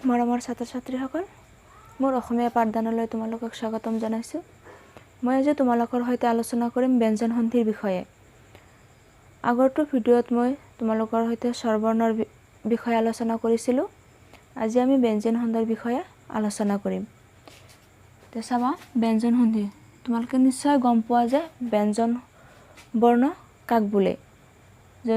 মৰমৰ ছাত্ৰ-ছাত্ৰীসকল, মোৰ অসমীয়া পাঠদানলৈ তোমালোকক স্বাগতম জনাইছোঁ। মই আজি তোমালোকৰ সৈতে আলোচনা কৰিম ব্যঞ্জন সন্ধিৰ বিষয়ে। আগৰটো ভিডিঅ'ত মই তোমালোকৰ সৈতে স্বৰবৰ্ণৰ বিষয়ে আলোচনা কৰিছিলোঁ। আজি আমি ব্যঞ্জন সন্ধিৰ বিষয়ে আলোচনা কৰিম। তে চাবা, ব্যঞ্জন সন্ধি তোমালোকে নিশ্চয় গম পোৱা যে ব্যঞ্জন বৰ্ণ কাক বোলে। যে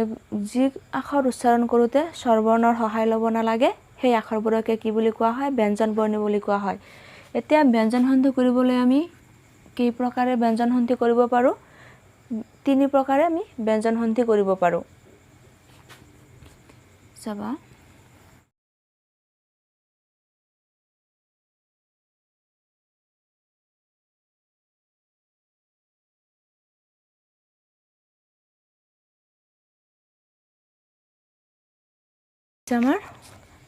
যি আখৰ উচ্চাৰণ কৰোঁতে স্বৰবৰ্ণৰ সহায় ল'ব নালাগে, সেই আখৰবোৰকে কি বুলি কোৱা হয়? ব্যঞ্জন বৰ্ণ বুলি কোৱা হয়। এতিয়া ব্যঞ্জন সন্ধি কৰিবলৈ আমি কেই প্ৰকাৰে ব্যঞ্জন সন্ধি কৰিব পাৰোঁ? 3 প্ৰকাৰে আমি ব্যঞ্জন সন্ধি কৰিব পাৰোঁ। চাবা, আমাৰ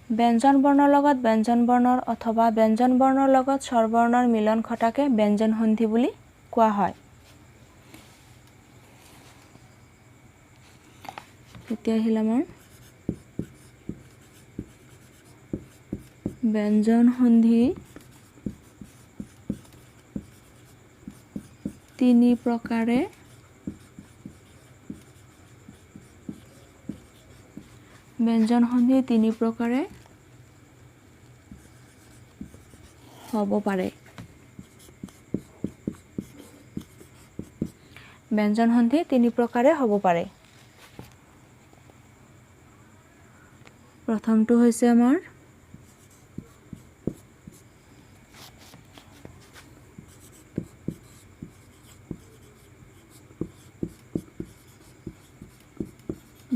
ব্যঞ্জন বৰ্ণৰ লগত ব্যঞ্জন বৰ্ণৰ অথবা ব্যঞ্জন বৰ্ণৰ লগত স্বৰবৰ্ণৰ মিলন ঘটাকে ব্যঞ্জন সন্ধি বুলি কোৱা হয়। এতিয়া আহিল আমাৰ ব্যঞ্জন সন্ধি 3 প্ৰকাৰে ব্যঞ্জন সন্ধি 3 প্ৰকাৰে হ'ব পাৰে। ব্যঞ্জন সন্ধি 3 প্ৰকাৰে হ'ব পাৰে। প্ৰথমটো হৈছে আমাৰ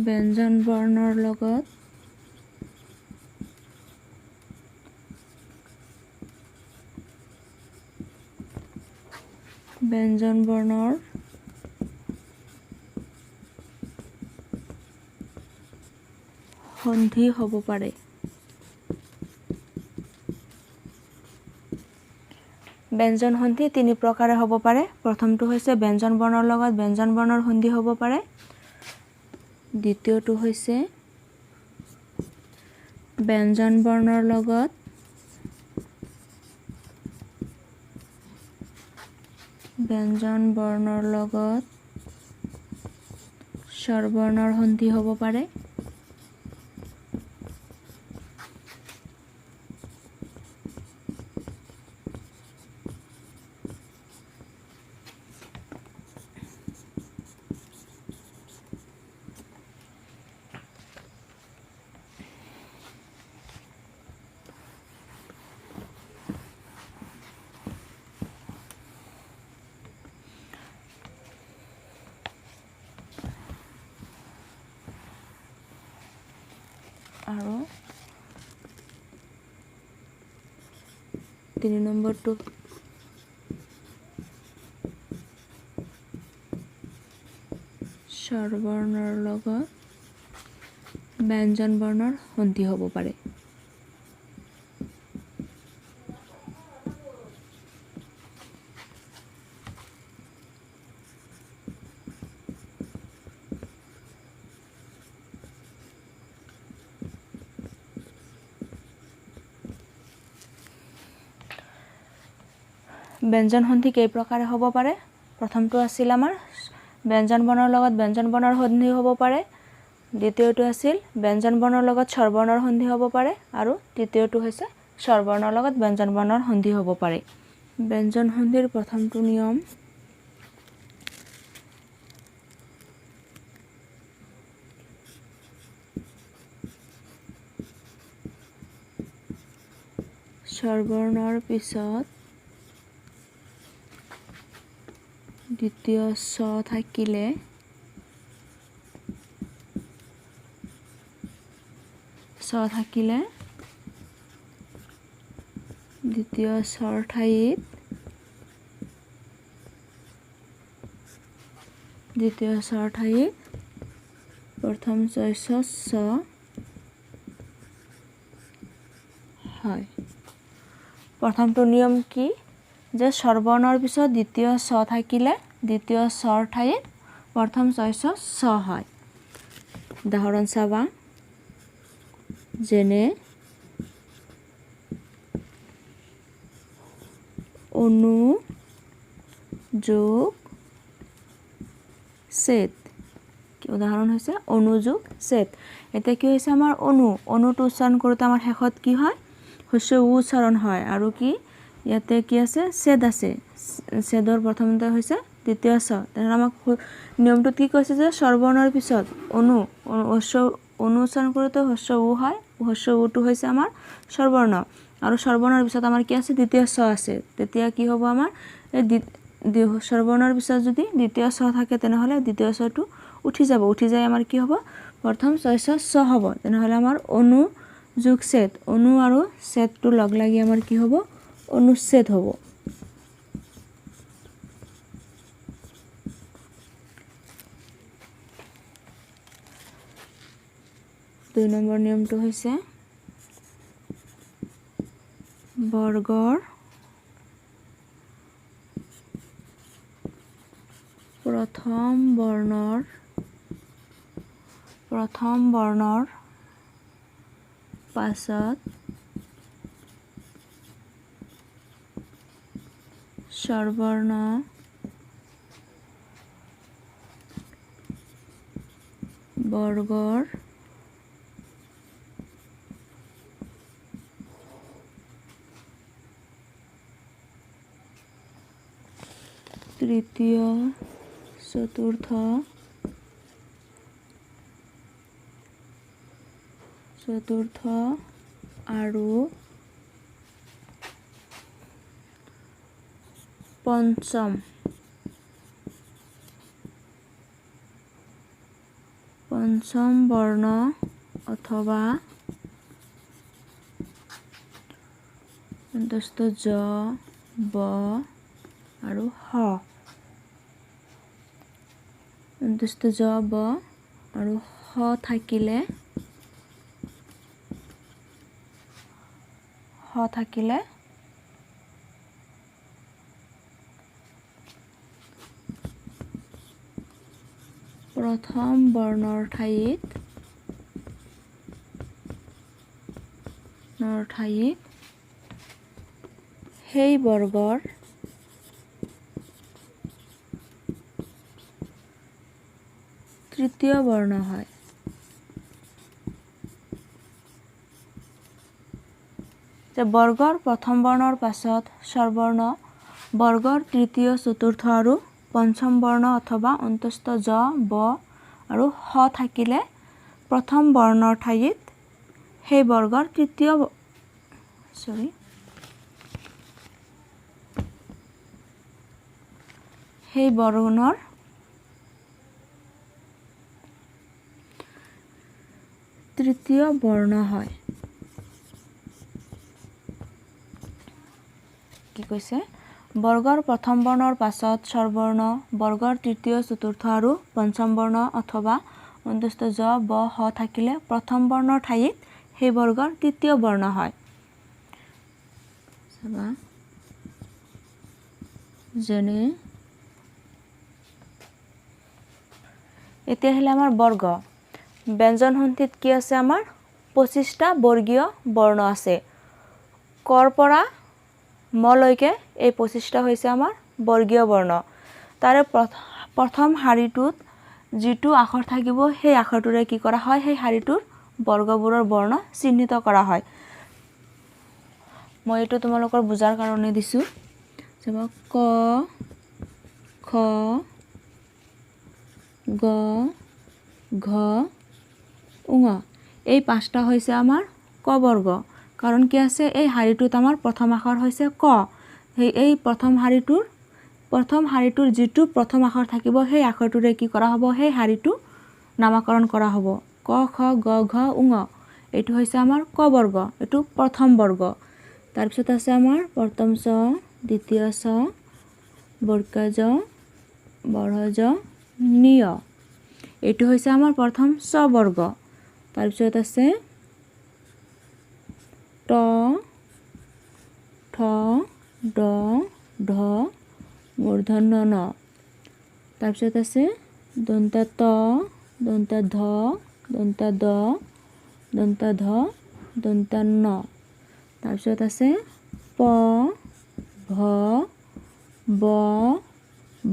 ব্যঞ্জন বৰ্ণৰ লগত ব্যঞ্জন বৰ্ণৰ সন্ধি হ'ব পাৰে। ব্যঞ্জন সন্ধি 3 প্ৰকাৰে হ'ব পাৰে। প্ৰথমটো হৈছে ব্যঞ্জন বৰ্ণৰ লগত ব্যঞ্জন বৰ্ণৰ সন্ধি হ'ব পাৰে। দ্বিতীয়টো হৈছে ব্যঞ্জন বৰ্ণৰ লগত স্বৰবৰ্ণৰ সন্ধি হ'ব পাৰে। আৰু 3 নম্বৰটো স্বৰবৰ্ণৰ লগত ব্যঞ্জন বৰ্ণৰ সন্ধি হ'ব পাৰে। ব্যঞ্জন সন্ধি কেই প্ৰকাৰে হ'ব পাৰে? প্ৰথমটো আছিল আমাৰ ব্যঞ্জন বৰ্ণৰ লগত ব্যঞ্জন বৰ্ণৰ সন্ধি হ'ব পাৰে। দ্বিতীয়টো আছিল ব্যঞ্জন বৰ্ণৰ লগত স্বৰবৰ্ণৰ সন্ধি হ'ব পাৰে। আৰু তৃতীয়টো হৈছে স্বৰবৰ্ণৰ লগত ব্যঞ্জন বৰ্ণৰ সন্ধি হ'ব পাৰে। ব্যঞ্জন সন্ধিৰ প্ৰথমটো নিয়ম স্বৰবৰ্ণৰ পিছত দ্বিতীয় ছ থাকিলে দ্বিতীয় স্বৰ ঠাইত প্ৰথম চৈছ ছ হয়। প্ৰথমটো নিয়ম কি? যে স্বৰবৰ্ণৰ পিছত দ্বিতীয় ছ থাকিলে দ্বিতীয় স্বৰ ঠাইত প্ৰথম চৈছ ছ হয়। উদাহৰণ চাবা, যেনে অনু যোগ ছেদ কি উদাহৰণ হৈছে অনু যোগ ছেদ এতিয়া কি হৈছে আমাৰ অনুটো উচ্চাৰণ কৰোঁতে আমাৰ শেষত কি হয় হস্য উ উচ্চাৰণ হয় আৰু কি ইয়াতে কি আছে ছেদ আছে ছেদৰ প্ৰথমতে হৈছে দ্বিতীয় ছ তেনেহ'লে আমাক নিয়মটোত কি কৈছে যে স্বৰবৰ্ণৰ পিছত অনু উচ্চাৰণ কৰোঁতে হস্য উ হয় হস্য উটো হৈছে আমাৰ স্বৰবৰ্ণ আৰু স্বৰবৰ্ণৰ পিছত আমাৰ কি আছে দ্বিতীয় ছ আছে তেতিয়া কি হ'ব আমাৰ এই স্বৰবৰ্ণৰ পিছত যদি দ্বিতীয় ছ থাকে তেনেহ'লে দ্বিতীয় ছটো উঠি যায় আমাৰ কি হ'ব প্ৰথম ছয়ছ ছ হ'ব তেনেহ'লে আমাৰ অনু যোগ ছেদ অনু আৰু ছেদটো লগ লাগি আমাৰ কি হ'ব অনুচ্ছেদ হ'ব। দুই নম্বৰ নিয়মটো হৈছে বৰ্গৰ প্ৰথম বৰ্ণৰ পাছত স্বৰবৰ্ণ বৰ্গৰ তৃতীয় চতুৰ্থ আৰু পঞ্চম বৰ্ণ অথবা জ ব আৰু হ জ ব আৰু হ থাকিলে প্ৰথম বৰ্ণৰ ঠাইত সেই বৰ্গৰ তৃতীয় বৰ্ণ হয়। যে বৰ্গৰ প্ৰথম বৰ্ণৰ পাছত স্বৰবৰ্ণ বৰ্গৰ তৃতীয় চতুৰ্থ আৰু পঞ্চম বৰ্ণ অথবা অন্তস্থ জ ব আৰু হ থাকিলে প্ৰথম বৰ্ণৰ ঠাইত সেই বৰ্গৰ তৃতীয় বৰ্ণ হয়। কি কৈছে বৰ্গৰ প্ৰথম বৰ্ণৰ পাছত স্বৰবৰ্ণ বৰ্গৰ তৃতীয় চতুৰ্থ আৰু পঞ্চম বৰ্ণ অথবা অন্তস্থ জ ব হ থাকিলে প্ৰথম বৰ্ণৰ ঠাইত সেই বৰ্গৰ তৃতীয় বৰ্ণ হয়। যেনে এতিয়া আহিলে আমাৰ বৰ্গ ব্যঞ্জন সন্ধিত কি আছে আমাৰ 25টা বৰ্গীয় বৰ্ণ আছে কৰ পৰা মলৈকে এই 25টা হৈছে আমাৰ বৰ্গীয় বৰ্ণ তাৰে প্ৰথম শাৰীটোত যিটো আখৰ থাকিব সেই আখৰটোৰে কি কৰা হয় সেই শাৰীটোৰ বৰ্গবোৰৰ বৰ্ণ চিহ্নিত কৰা হয়। মই এইটো তোমালোকৰ বুজাৰ কাৰণে দিছো ক খ গ ঘ ঙ এই 5টা হৈছে আমাৰ ক বৰ্গ কাৰণ কি আছে এই শাৰীটোত আমাৰ প্ৰথম আখৰ হৈছে ক এই প্ৰথম শাৰীটোৰ যিটো প্ৰথম আখৰ থাকিব সেই আখৰটোৰে কি কৰা হ'ব সেই শাৰীটো নামকৰণ কৰা হ'ব ক খ গ ঘ ঙ এইটো হৈছে আমাৰ ক বৰ্গ এইটো প্ৰথম বৰ্গ তাৰপিছত আছে আমাৰ প্ৰথম ছ দ্বিতীয় ছ বৰ্গজ বঢ়জ নিয় এইটো হৈছে আমাৰ প্ৰথম ছ বৰ্গ তাৰপিছত আছে ট ঠ ড ঢ মূৰ্ধন্য ন তাৰপিছত আছে দন্ত্য ত দন্ত্য ধ দন্ত্য দ দন্ত্য ধ দন্ত্য ন তাৰপিছত আছে প ব ভ ব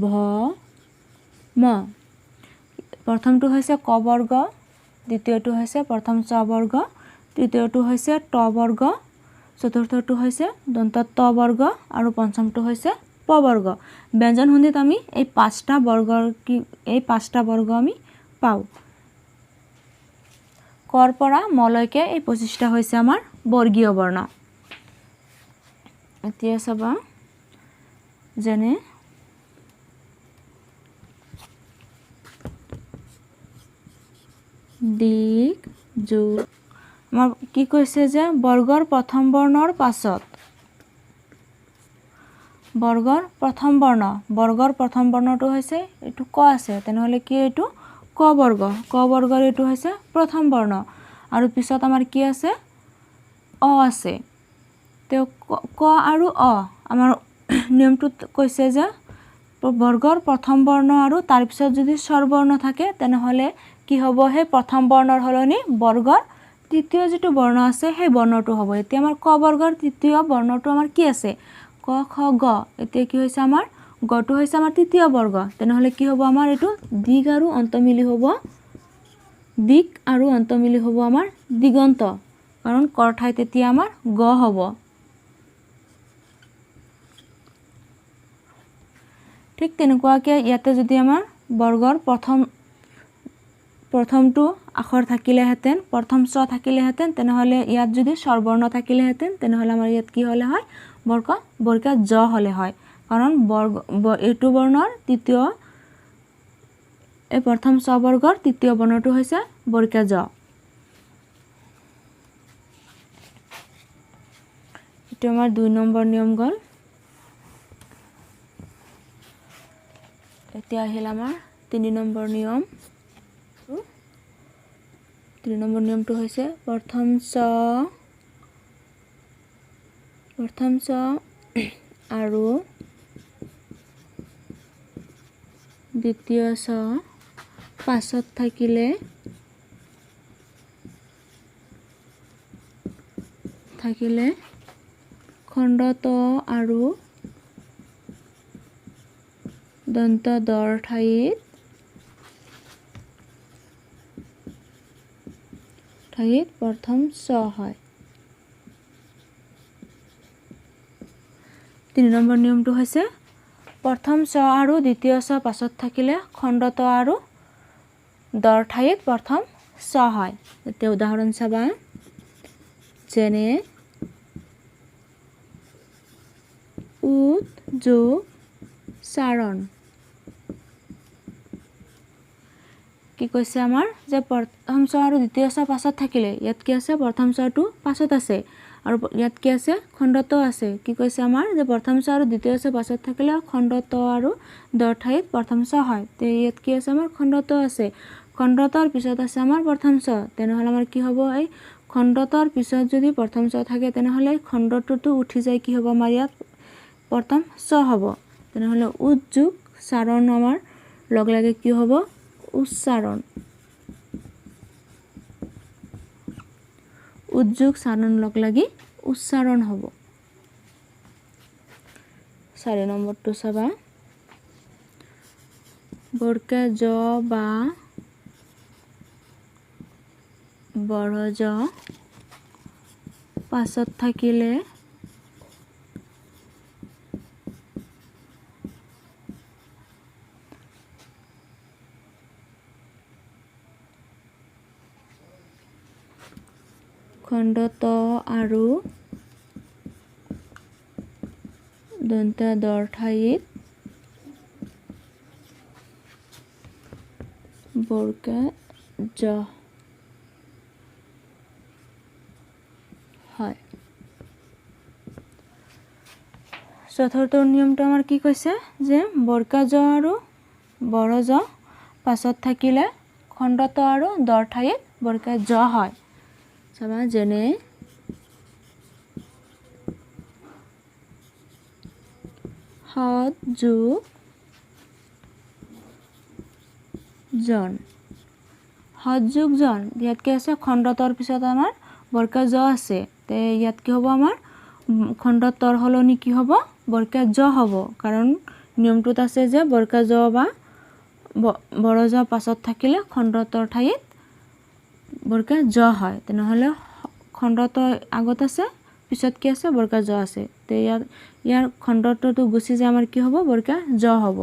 ভ ম প্ৰথমটো হৈছে ক বৰ্গ দ্বিতীয়টো হৈছে প্ৰথম চ বৰ্গ তৃতীয়টো হৈছে ট বৰ্গ চতুৰ্থটো হৈছে দন্ত ত বৰ্গ আৰু পঞ্চমটো হৈছে প বৰ্গ ব্যঞ্জন সন্ধিত আমি এই পাঁচটা বৰ্গ আমি পাওঁ কৰ পৰা মলৈকে এই 25টা হৈছে আমাৰ বৰ্গীয় বৰ্ণ এতিয়া চাবা যেনে দিক যোগ আমাৰ কি কৈছে যে বৰ্গৰ প্ৰথম বৰ্ণৰ পাছত বৰ্গৰ প্ৰথম বৰ্ণটো হৈছে এইটো ক আছে তেনেহলে কি এইটো ক বৰ্গৰ এইটো হৈছে প্ৰথম বৰ্ণ আৰু পিছত আমাৰ কি আছে অ আছে তে ক আৰু অ আমাৰ নিয়মটো কৈছে যে বৰ্গৰ প্ৰথম বৰ্ণ আৰু তাৰ পিছত যদি স্বৰবৰ্ণ থাকে তেনেহলে কি হ'ব হে প্ৰথম বৰ্ণৰ হলনি বৰ্গৰ তৃতীয় যেটো বৰ্ণ আছে সেই বৰ্ণটো হ'ব এতিয়া আমাৰ ক বৰ্গৰ তৃতীয় বৰ্ণটো আমাৰ কি আছে ক খ গ এতিয়া কি হৈছে আমাৰ গটো হৈছে আমাৰ তৃতীয় বৰ্গ তেনেহলে কি হ'ব আমাৰ এটো দিক আৰু অন্ত মিলি হ'ব আমাৰ দিগন্ত কাৰণ কৰ ঠাইত এতিয়া আমাৰ গ হ'ব ঠিক তেনেকুৱাকে ইয়াতে যদি আমাৰ বৰ্গৰ প্ৰথমটো আখৰ থাকিলেহেঁতেন প্ৰথম চ থাকিলেহেঁতেন তেনেহলে ইয়াত যদি স্বৰবৰ্ণ থাকিলেহেঁতেন তেনেহলে আমাৰ ইয়াত কি হলে হয় বৰ্গা জ হলে হয় কাৰণ এইটো বৰ্ণৰ তৃতীয় এই প্ৰথম চ বৰ্গৰ তৃতীয় বৰ্ণটো হৈছে বৰ্গা জ এটো আমাৰ 2 নম্বৰ নিয়ম গল এতিয়া আহিল আমাৰ 3 নম্বৰ নিয়ম 3 নম্বৰ নিয়মটো হৈছে প্ৰথম চ আৰু দ্বিতীয় চ পাছত থাকিলে খণ্ড ত আৰু দন্ত দৰ ঠাইত প্ৰথম চ হয় 3 নম্বৰ নিয়মটো হৈছে প্ৰথম চ আৰু দ্বিতীয় চ পাছত থাকিলে খণ্ড ত আৰু দৰ ঠাইত প্ৰথম চ হয় এতিয়া উদাহৰণ চাবা যেনে উত যোগ চাৰণ কি কৈছে আমাৰ যে প্ৰথম চ আৰু দ্বিতীয় চ পাছত থাকিলে ইয়াত কি আছে প্ৰথম চটো পাছত আছে আৰু ইয়াত কি আছে খণ্ড ত আছে কি কৈছে আমাৰ যে প্ৰথম চ আৰু দ্বিতীয় চ পাছত থাকিলে খণ্ড ত আৰু দৰ ঠাইত প্ৰথম চ হয় তে ইয়াত কি আছে আমাৰ খণ্ড ত আছে খণ্ড তৰ পিছত আছে আমাৰ প্ৰথম চ তেনেহলে আমাৰ কি হ'ব এই খণ্ড তৰ পিছত যদি প্ৰথম চ থাকে তেনেহলে খণ্ডটোটো উঠি যায় কি হ'ব আমাৰ ইয়াত প্ৰথম চ হ'ব তেনেহলে উজ্জুক চাৰণ আমাৰ লগ লাগে কি হ'ব উচ্চাৰণ উজ্জুক চাৰণ লগ লাগি উচ্চাৰণ হ'ব 4 নম্বৰটো চাবা বৰ্গা জ বা বড় জ পাছত থাকিলে খণ্ড ত আৰু দন্ত দৰ ঠাইত বৰ্গা জ হয় চতুৰ্থ নিয়মটো আমাৰ কি কৈছে যে বৰ্গা জ আৰু বড় জ পাছত থাকিলে খণ্ড ত আৰু দৰ ঠাইত বৰ্গা জ হয় চাবা যেনে হদ যোগ জন ইয়াত কি আছে খণ্ড তৰ পিছত আমাৰ বৰ্গা জ আছে তে ইয়াত কি হ'ব আমাৰ খণ্ড তৰ হলনি কি হ'ব বৰ্গা জ হ'ব কাৰণ নিয়মটোত আছে যে বৰ্গা জ বা বড় জ পাছত থাকিলে খণ্ডতৰ ঠাইত বৰ্গা জ হয় তেনেহ'লে খণ্ডত আগত আছে পিছত কি আছে বৰ্গা জ আছে তে ইয়াৰ খণ্ডতটো গুচি যায় আমাৰ কি হ'ব বৰ্গা জ হ'ব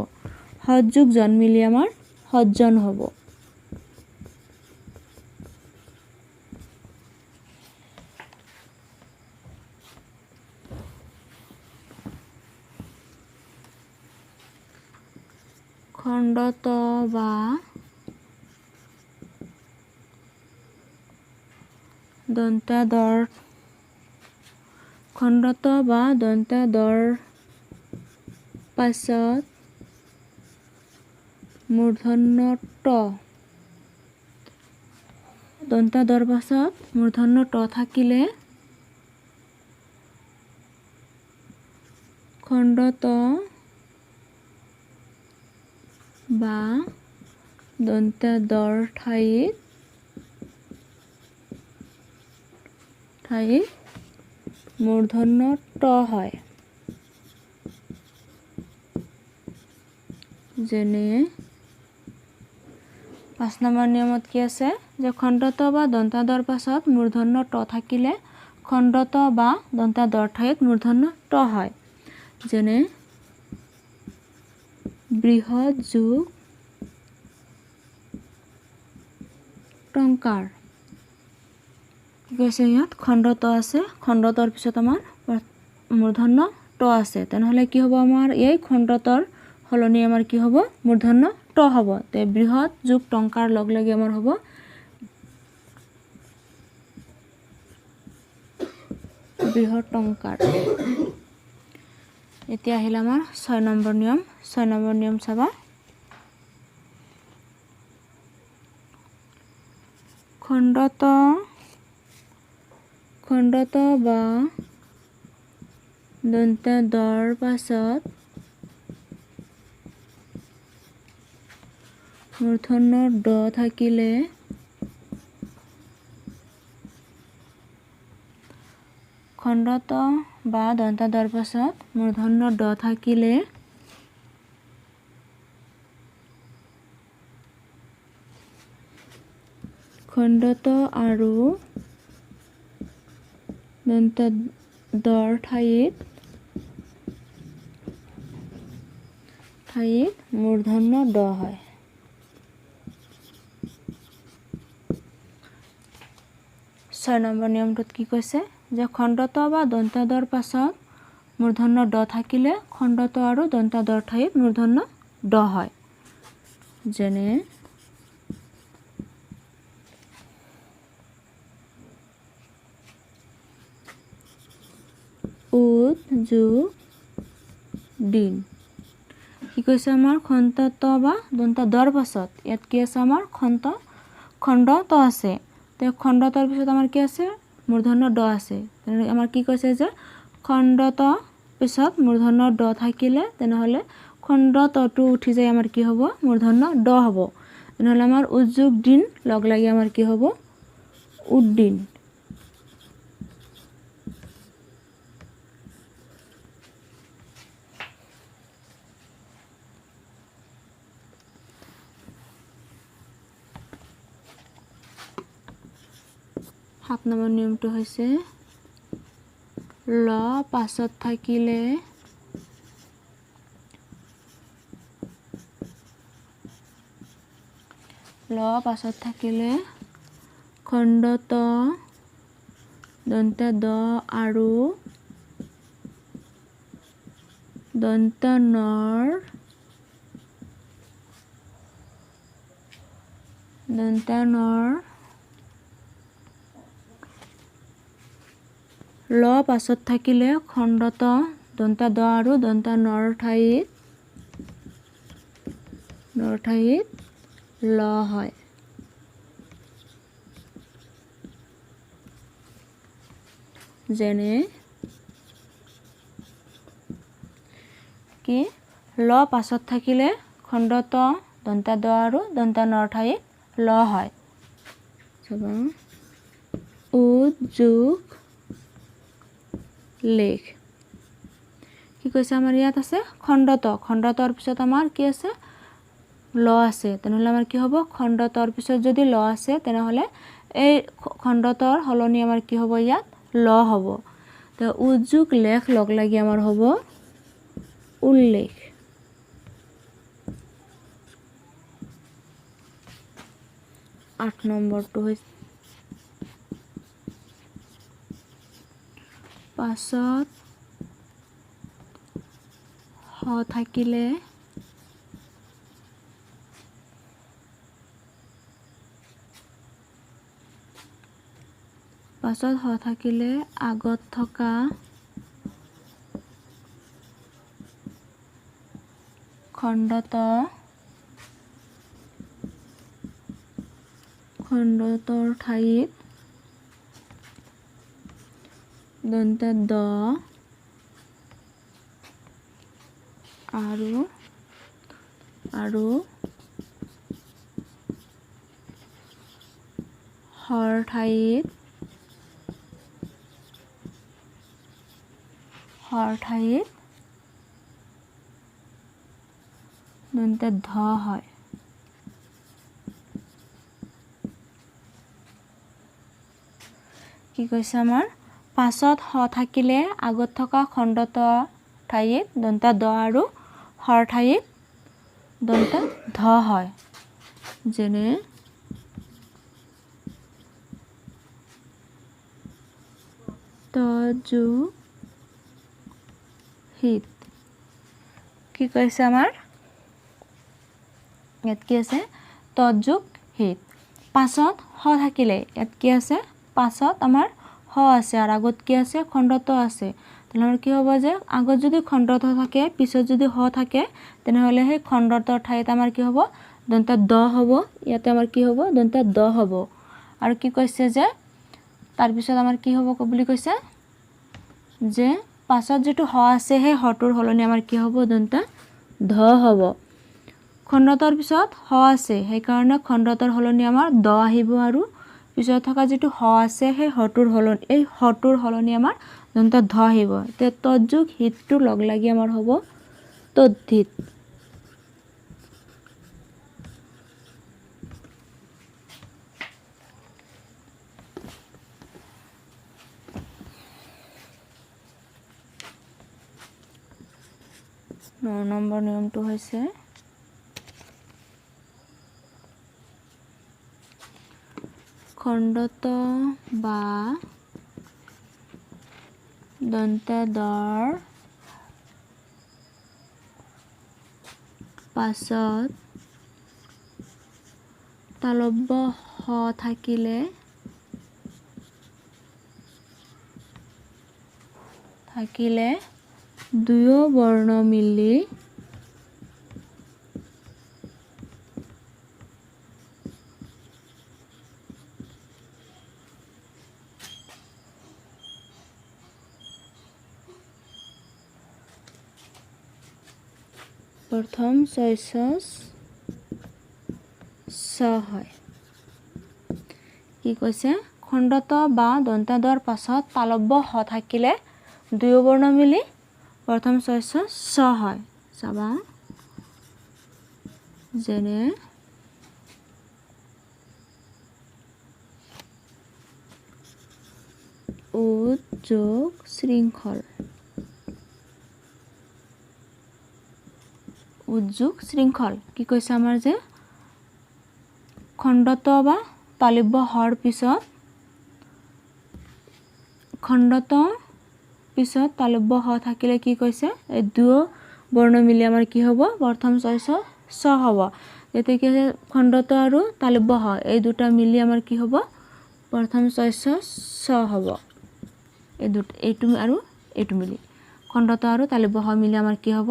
হদ যোগ জন মিলি আমাৰ হদজন হ'ব খণ্ডত বা দন্ত্যাদৰ খণ্ডত বা দন্ত্যাদৰ পাছত মূৰ্ধন্য ট দন্ত্যাদৰ পাছত মূৰ্ধন্য ট থাকিলে খণ্ডত বা দন্ত্যাদৰ ঠাইত মূৰ্ধন্য ট হয় যেনে 5 নম্বৰ নিয়মত কি আছে যে খণ্ডত বা দন্ত্যাদৰ পাছত মূৰ্ধন্য ট থাকিলে খণ্ডত বা দন্ত্যাদৰ ঠাইত মূৰ্ধন্য ট হয় যেনে বৃহৎ যোগ টংকাৰ কি কৈছে ইয়াত খণ্ডত আছে খণ্ডতৰ পিছত আমাৰ মূৰ্ধন্য ট আছে তেনেহ'লে কি হ'ব আমাৰ এই খণ্ডতৰ হলনি আমাৰ কি হ'ব মূৰ্ধন্য ট হ'ব তে বৃহৎ যোগ টংকাৰ লগ লাগি আমাৰ হ'ব বৃহৎ টংকাৰ এতিয়া আহিল আমাৰ 6 নম্বৰ নিয়ম চাবা খণ্ডত বা দন্ত্যাদৰ পাছত মূৰ্ধন্য ড থাকিলে খণ্ডত বা দন্ত্যাদৰ পাছত মূৰ্ধন্য ড থাকিলে খণ্ডত আৰু দন্ত্যাদৰ ঠাইত মূৰ্ধন্য ড হয় 6 নম্বৰ নিয়মটোত কি কৈছে যে খণ্ডত বা দন্ত্যাদৰ পাছত মূৰ্ধন্য ড থাকিলে খণ্ডত আৰু দন্ত্যাদৰ ঠাইত মূৰ্ধন্য ড হয় যেনে উদ যোগ দিন কি কৈছে আমাৰ খণ্ডত বা দন্ত্যাদৰ পাছত ইয়াত কি আছে আমাৰ খণ্ডত আছে তে খণ্ডতৰ পিছত আমাৰ কি আছে মূৰ্ধন্য ড আছে আমাৰ কি কৈছে যে খণ্ডত পিছত মূৰ্ধন্য ড থাকিলে তেনেহ'লে খণ্ডতটো উঠি যায় আমাৰ কি হ'ব মূৰ্ধন্য ড হ'ব তেনেহ'লে আমাৰ উদ যোগ দিন লগ লাগি আমাৰ কি হ'ব উদ্দিন 7 নম্বৰ নিয়মটো হৈছে ল পাছত থাকিলে খণ্ডত দন্ত্য দ আৰু দন্ত্য নৰ ল পাছত থাকিলে খণ্ডত দন্ত্য দ আৰু দন্ত্য নৰ ঠাইত ল হয় যেনে কি ল পাছত থাকিলে খণ্ডত দন্ত্য দ আৰু দন্ত্য নৰ ঠাইত ল হয় উদ যোগ লেখ কি কি কৈছে আমাৰ ইয়াত আছে খণ্ডতৰ পিছত আমাৰ কি আছে ল আছে তেনেহলে আমাৰ কি হ'ব খণ্ডতৰ পিছত যদি ল আছে তেনেহলে এই খণ্ডতৰ হলনি আমাৰ কি হ'ব ইয়াত ল হ'ব তো উদ্যোগ লেখ লগ লাগি আমাৰ হ'ব উল্লেখ 8 নম্বৰটো হৈছে পাছত হ থাকিলে আগত থকা খণ্ডতৰ ঠাইত দন্ত দ আৰু হৰ ঠাইত দন্ত ধ হয় কি কৈছে আমাৰ পাছত হ থাকিলে আগত থকা খণ্ডতৰ ঠাইত দন্ত দ আৰু হৰ ঠাইত দন্ত ধ হয় যেনে তজুহিত কি কৈছে আমাৰ ইয়াত কি আছে তজুহিত পাছত হ থাকিলে ইয়াত কি আছে পাছত আমাৰ হ আছে আৰু আগত কি আছে খণ্ডত আছে তেনেহলে কি হ'ব যে আগত যদি খণ্ডত থাকে পিছত যদি হ থাকে তেনেহলে সেই খণ্ডতৰ ঠাইত আমাৰ কি হ'ব দন্ত দ হ'ব ইয়াতে আমাৰ কি হ'ব দন্ত দ হ'ব আৰু কি কৈছে যে তাৰ পিছত আমাৰ কি হ'ব বুলি কৈছে যে পাছত যেটো হ আছে সেই হটোৰ হলনি আমাৰ কি হ'ব দন্ত ধ হ'ব খণ্ডতৰ পিছত হ আছে সেই কাৰণে খণ্ডতৰ হলনি আমাৰ দ আহিব আৰু পিছত থকা যেটো হ আছে সেই হটোৰ হলনি এই হটোৰ হলনি আমাৰ দন্ত ধ আহিব তে তজুক হিতটো লগ লাগি আমাৰ হ'ব তদ্ধিত নম্বৰ নিয়মটো হৈছে খণ্ডত বা দন্ত দৰ পাছত তালব্য হ থাকিলে দুয়ো বৰ্ণ মিলি প্ৰথম চইচ ছ হয় কি কৈছে খণ্ডত বা দন্ত দৰ পাছত তালব্য হ থাকিলে দুয়ো বৰ্ণ মিলি প্ৰথম চইচ ছ হয় চাবা যেনে উদ্যোগ শৃংখল কি কৈছে আমাৰ যে খণ্ডত বা তালব্য হৰ পিছত তালব্য হ থাকিলে কি কৈছে এই দুয়ো বৰ্ণ মিলি আমাৰ কি হ'ব প্ৰথম চইচ ছ হ'ব যেতে কি আছে খণ্ডত আৰু তালব্য হ এই দুটা মিলি আমাৰ কি হ'ব প্ৰথম চইচ ছ হ'ব এইটো আৰু এইটো মিলি খণ্ডত আৰু তালব্য হ মিলি আমাৰ কি হ'ব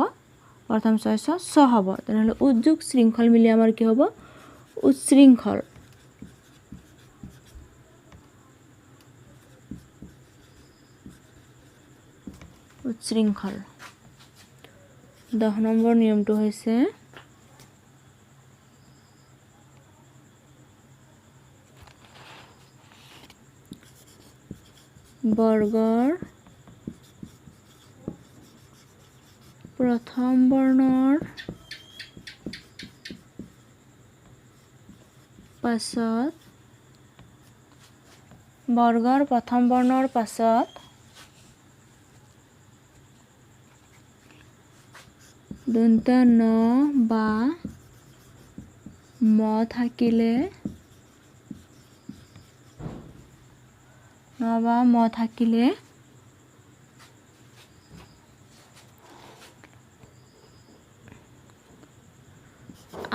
প্ৰথম চইচ ছ হ'ব তেনেহলে উদ্যোগ শৃংখল মিলি আমাৰ কি হ'ব উচ্ছৃংখল উচ্ছৃংখল 10 নম্বৰ নিয়মটো হৈছে বৰ্গৰ প্ৰথম বৰ্ণৰ পাছত বৰ্গৰ প্ৰথম বৰ্ণৰ পাছত দন্ত্য ন বা ম থাকিলে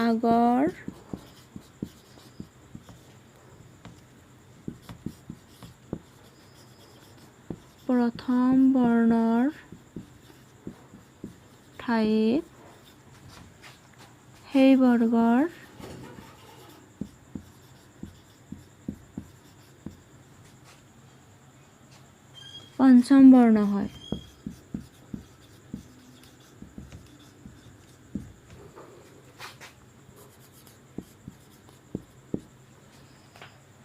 আগৰ প্ৰথম বৰ্ণৰ ঠাইত সেই বৰ্গৰ পঞ্চম বৰ্ণ হয়।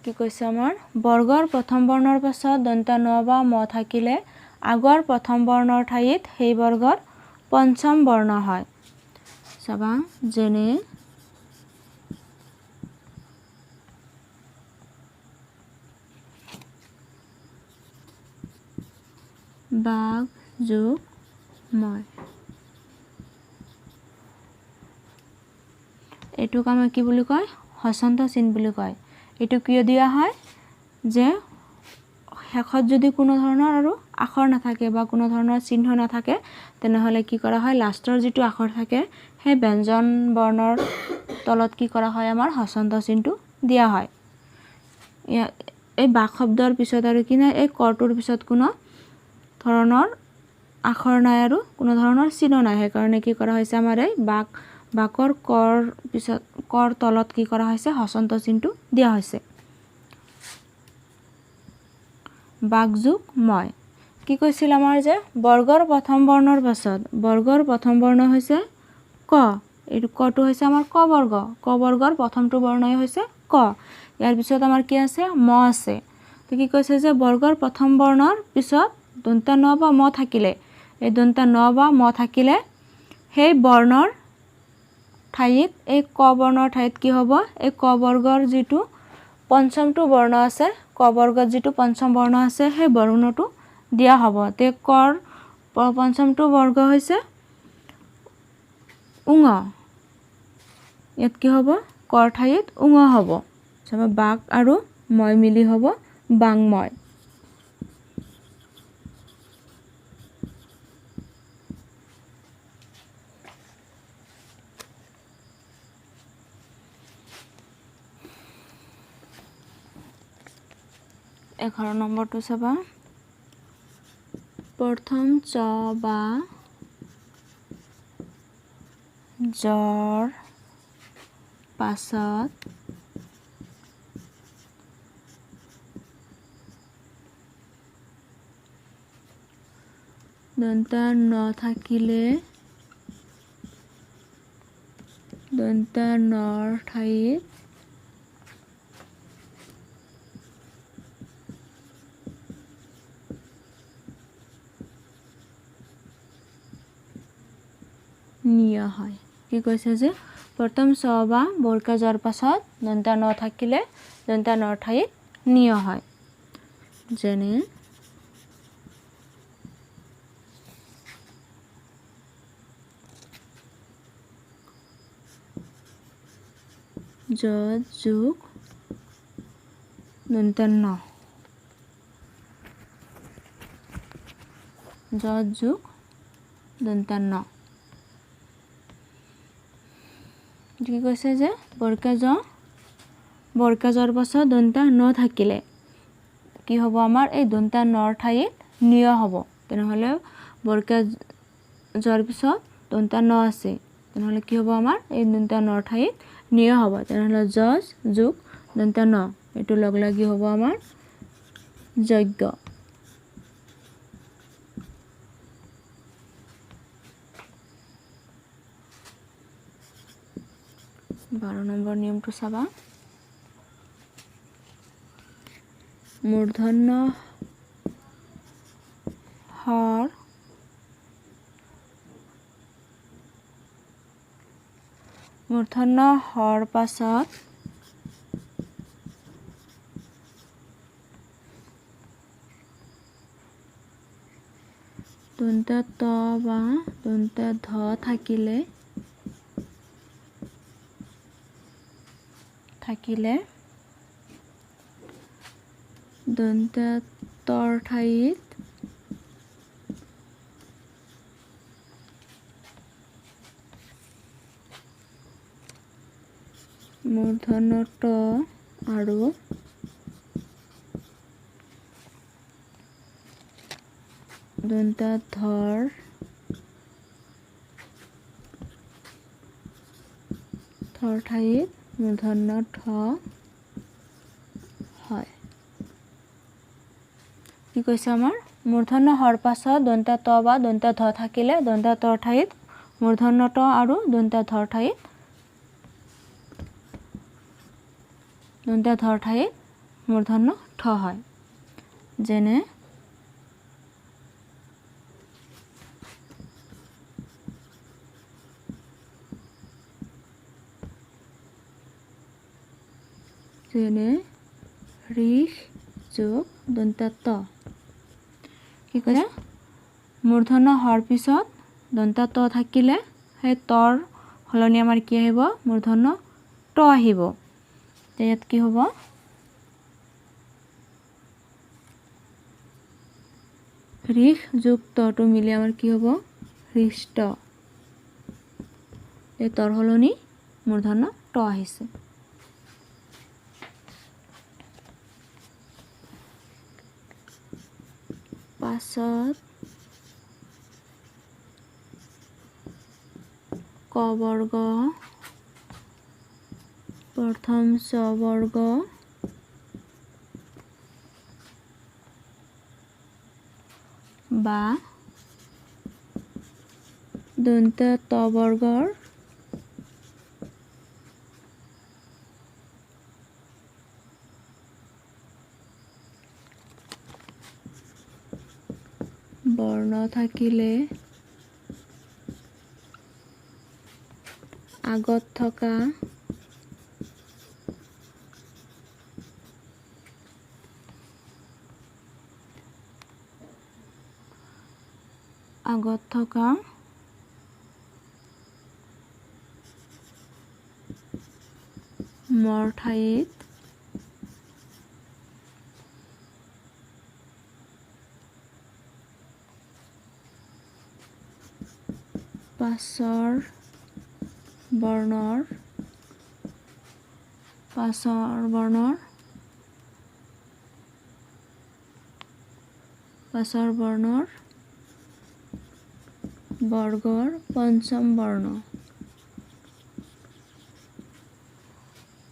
কি কৈছে আমাৰ বৰ্গৰ প্ৰথম বৰ্ণৰ পাছত দন্ত্য ন বা ম থাকিলে আগৰ প্ৰথম বৰ্ণৰ ঠাইত সেই বৰ্গৰ পঞ্চম বৰ্ণ হয়। চাবা যেনে বাঘ যোগ মই। এইটোক আমাৰ কি বুলি কয় হছন্ত চিন বুলি কয়। এইটো কিয় দিয়া হয় যে শেষত যদি কোনো ধৰণৰ আৰু আখৰ নাথাকে বা কোনো ধৰণৰ চিহ্ন নাথাকে তেনেহলে কি কৰা হয় লাষ্টৰ যিটো আখৰ থাকে সেই ব্যঞ্জন বৰ্ণৰ তলত কি কৰা হয় আমাৰ হছন্ত চিনটো দিয়া হয়। এই বাক শব্দৰ পিছত আৰু কি নাই এই কৰটোৰ পিছত কোনো ধৰণৰ আখৰ নাই আৰু কোনো ধৰণৰ চিহ্ন নাই সেইকাৰণে কি কৰা হৈছে আমাৰ এই বাকৰ কৰ পিছত কৰ তলত কি কৰা হৈছে হছন্ত চিনটো দিয়া হৈছে। বাঘ যোগ মই কি কৈছিল আমাৰ যে বৰ্গৰ প্ৰথম বৰ্ণৰ পাছত বৰ্গৰ প্ৰথম বৰ্ণ হৈছে ক। এইটো কটো হৈছে আমাৰ ক বৰ্গৰ প্ৰথমটো বৰ্ণই হৈছে ক। ইয়াৰ পিছত আমাৰ কি আছে ম আছে। তো কি কৈছে যে বৰ্গৰ প্ৰথম বৰ্ণৰ পিছত দন্ত্য ন বা ম থাকিলে এই দন্ত্য ন বা ম থাকিলে সেই বৰ্ণৰ ঠাইত এই ক বৰ্ণৰ ঠাইত কি হ'ব এই ক বৰ্গৰ যিটো পঞ্চমটো বৰ্ণ আছে ক বৰ্গত যিটো পঞ্চম বৰ্ণ আছে সেই বৰ্ণটো দিয়া হ'ব। তে কৰ পঞ্চমটো বৰ্গ হৈছে উঙ। ইয়াত কি হ'ব কৰ ঠাইত উঙ হ'ব। চাবা বাঘ আৰু মই মিলি হ'ব বাংময়। এঘাৰ নম্বৰটো চাবা প্ৰথম চ বা জৰ পাছত দন্ত্য ন থাকিলে দন্ত্য নৰ ঠাইত নিয়া হয়। কি কৈছে যে প্ৰথম চ বা বৰ্গা জৰ পাছত দন্ত্য ন থাকিলে দন্ত্য নৰ ঠাইত নিয়া হয়। যেনে যত যোগ দন্ত্য ন যত যোগ দন্ত্য ন। কি কৈছে যে বৰ্গা জৰ পাছত দন্ত্য ন থাকিলে কি হ'ব আমাৰ এই দন্ত্য নৰ ঠাইত নিয় হ'ব। তেনেহ'লে বৰ্গা জৰ পিছত দন্ত্য ন আছে তেনেহ'লে কি হ'ব আমাৰ এই দন্ত্য নৰ ঠাইত নিয় হ'ব। তেনেহ'লে যজ যোগ দন্ত্য ন এইটো লগ লাগি হ'ব আমাৰ যজ্ঞ। 12 নম্বৰ নিয়মটো চাবা মূৰ্ধন্য হৰ মূৰ্ধন্য হৰ পাছত দন্ত্য ত বা দন্ত্য ধ থাকিলে দন্ত্য তৰ ঠাইত মূৰ্ধন্য ট আৰু দন্ত্য ধৰ ঠাইত মূৰ্ধন্য ঠ হয়। কি কৈছে আমাৰ মূৰ্ধন্য হৰ পাছত দন্ত্য ত বা দন্ত্য ধ থাকিলে দন্ত্য তৰ ঠাইত মূৰ্ধন্য ট আৰু দন্ত্য ধৰ ঠাইত মূৰ্ধন্য ঠ হয়। যেনে ঋষ যোগ দন্ত্য ত। কি কৈছে মূৰ্ধন্য হৰ পিছত দন্ত্য ত থাকিলে সেই তৰ সলনি আমাৰ কি আহিব মূৰ্ধন্য ট আহিব। ইয়াত কি হ'ব ঋষ যোগ তটো মিলি আমাৰ কি হ'ব হৃষ্ট। এই তৰ সলনি মূৰ্ধন্য ট আহিছে। পাছত ক বৰ্গ প্ৰথম চ বৰ্গ বা দন্ত্য ত বৰ্গৰ বৰ্ণ থাকিলে আগত থকা মৰ ঠাইত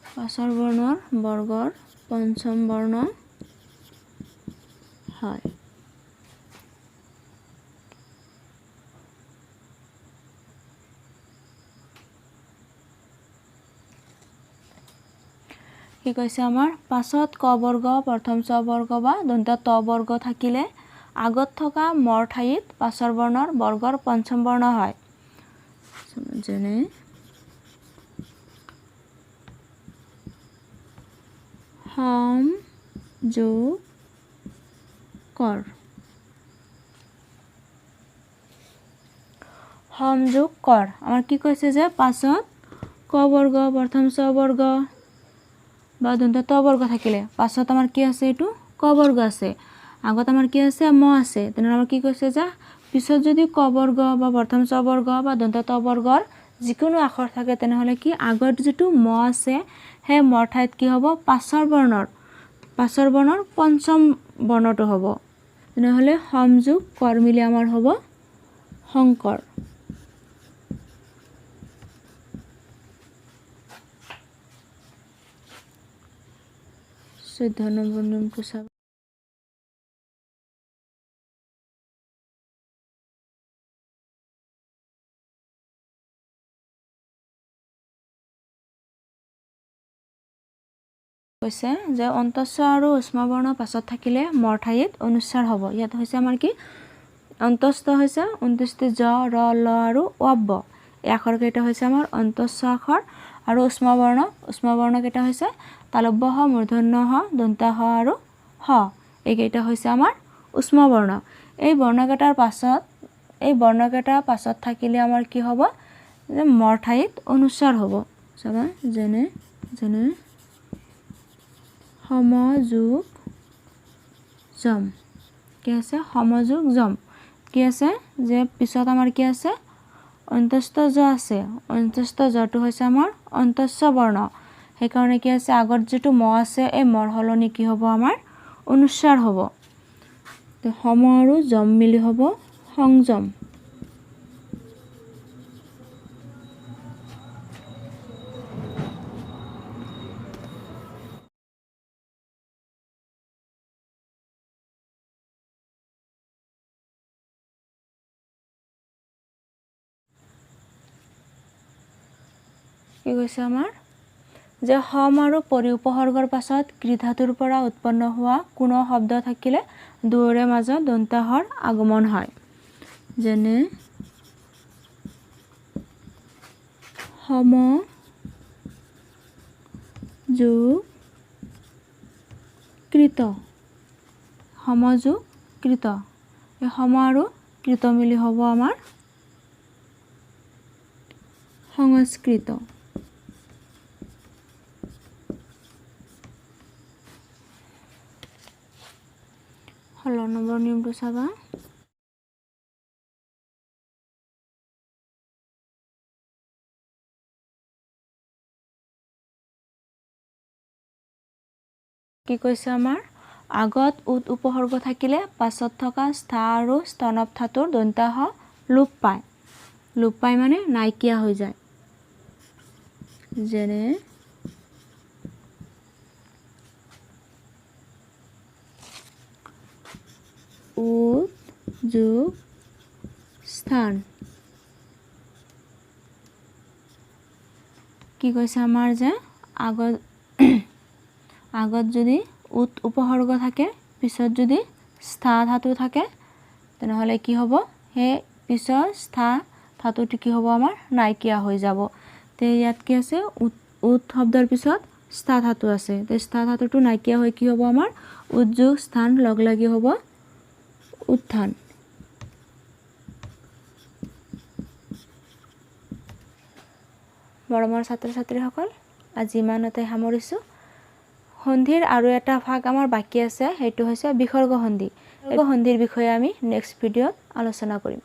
পাছৰ বৰ্ণৰ বৰ্গৰ পঞ্চম বৰ্ণ হয়। কি কৈছে আমাৰ পাছত ক বৰ্গ প্ৰথম চ বৰ্গ বা দন্ত্য ত বৰ্গ থাকিলে আগত থকা মৰ ঠাইত পাছৰ বৰ্ণৰ বৰ্গৰ পঞ্চম বৰ্ণ হয়। যেনে সম যোগ কৰ। সংযোগ কৰ আমাৰ কি কৈছে যে পাছত ক বৰ্গ প্ৰথম চ বৰ্গ বা দন্ত্য ত বৰ্গ থাকিলে পাছত আমাৰ কি আছে এইটো ক বৰ্গ আছে আগত আমাৰ কি আছে ম আছে তেনেহ'লে আমাৰ কি কৈছে যে পিছত যদি ক বৰ্গ বা প্ৰথম চ বৰ্গ বা দন্ত্য ত বৰ্গৰ যিকোনো আখৰ থাকে তেনেহ'লে কি আগত যিটো ম আছে সেই মৰ ঠাইত কি হ'ব পাছৰ বৰ্ণৰ পঞ্চম বৰ্ণটো হ'ব। তেনেহ'লে সংযোগ কৰ মিলি আমাৰ হ'ব শংকৰ। 14 নম্বৰ নিয়মটো চাব। কৈছে যে অন্তস্বৰ আৰু উষ্মবৰ্ণ পাছত থাকিলে মৰ ঠাইত অনুস্বাৰ হ'ব। ইয়াত হৈছে আমাৰ কি অন্তস্থ হৈছে 29টি জ ৰ ল আৰু অব্য এই আখৰ কেইটা হৈছে আমাৰ অন্তস্ব আখৰ আৰু উষ্ম বৰ্ণ কেইটা হৈছে তালব্য হ মূৰ্ধন্য হ দন্ত হ আৰু হ এই কেইটা হৈছে আমাৰ উষ্ম বৰ্ণ এই বৰ্ণকেইটাৰ পাছত থাকিলে আমাৰ কি হ'ব যে মৰ ঠাইত অনুস্বাৰ হ'ব চাবা যেনে সমযোগ যম কি আছে সমযোগ যম কি আছে যে পিছত আমাৰ কি আছে অন্তস্থ জ আছে অন্তস্থ জটো হৈছে আমাৰ অন্তস্ব বৰ্ণ সেইকাৰণে কি আছে আগত যেটো ম আছে এই মৰ হলনি কি হ'ব আমাৰ অনুস্বাৰ হ'ব তো সম আৰু যম মিলি হ'ব সংযম কি কৈছে আমাৰ যে সম আৰু পৰি উপসৰ্গৰ পাছত কৃ ধাতুৰ পৰা উৎপন্ন হোৱা কোনো শব্দ থাকিলে দুয়োৰে মাজত দন্ত হৰ আগমন হয় যেনে সম যোগ কৃত সমযোগ কৃত এই সম আৰু কৃত মিলি হ'ব আমাৰ সংস্কৃত হল নম্বৰ নিয়মটো চাবা কি কৈছে আমাৰ আগত উৎ উপসৰ্গ থাকিলে পাছত থকা স্থা আৰু স্তনপ ধাতুৰ দন্ত হ লোপ পায় মানে নাইকিয়া হৈ যায় যেনে উৎ যোগ স্থান কি কৈছে আমাৰ যে আগত যদি উৎ উপসৰ্গ থাকে পিছত যদি স্থা ধাতু থাকে তেনেহলে কি হ'ব হে পিছৰ স্থা ধাতুটো কি হ'ব আমাৰ নাইকিয়া হৈ যাব তে ইয়াত কি আছে উৎ শব্দৰ পিছত স্থা ধাতু আছে তে স্থা ধাতুটো নাইকিয়া হৈ কি হ'ব আমাৰ উৎযোগ স্থান লগ লাগি হ'ব উত্থান মৰমৰ ছাত্ৰ ছাত্ৰীসকল আজি ইমানতে সামৰিছোঁ সন্ধিৰ আৰু এটা ভাগ আমাৰ বাকি আছে সেইটো হৈছে বিসৰ্গ সন্ধি এই সন্ধিৰ বিষয়ে আমি নেক্সট ভিডিঅ'ত আলোচনা কৰিম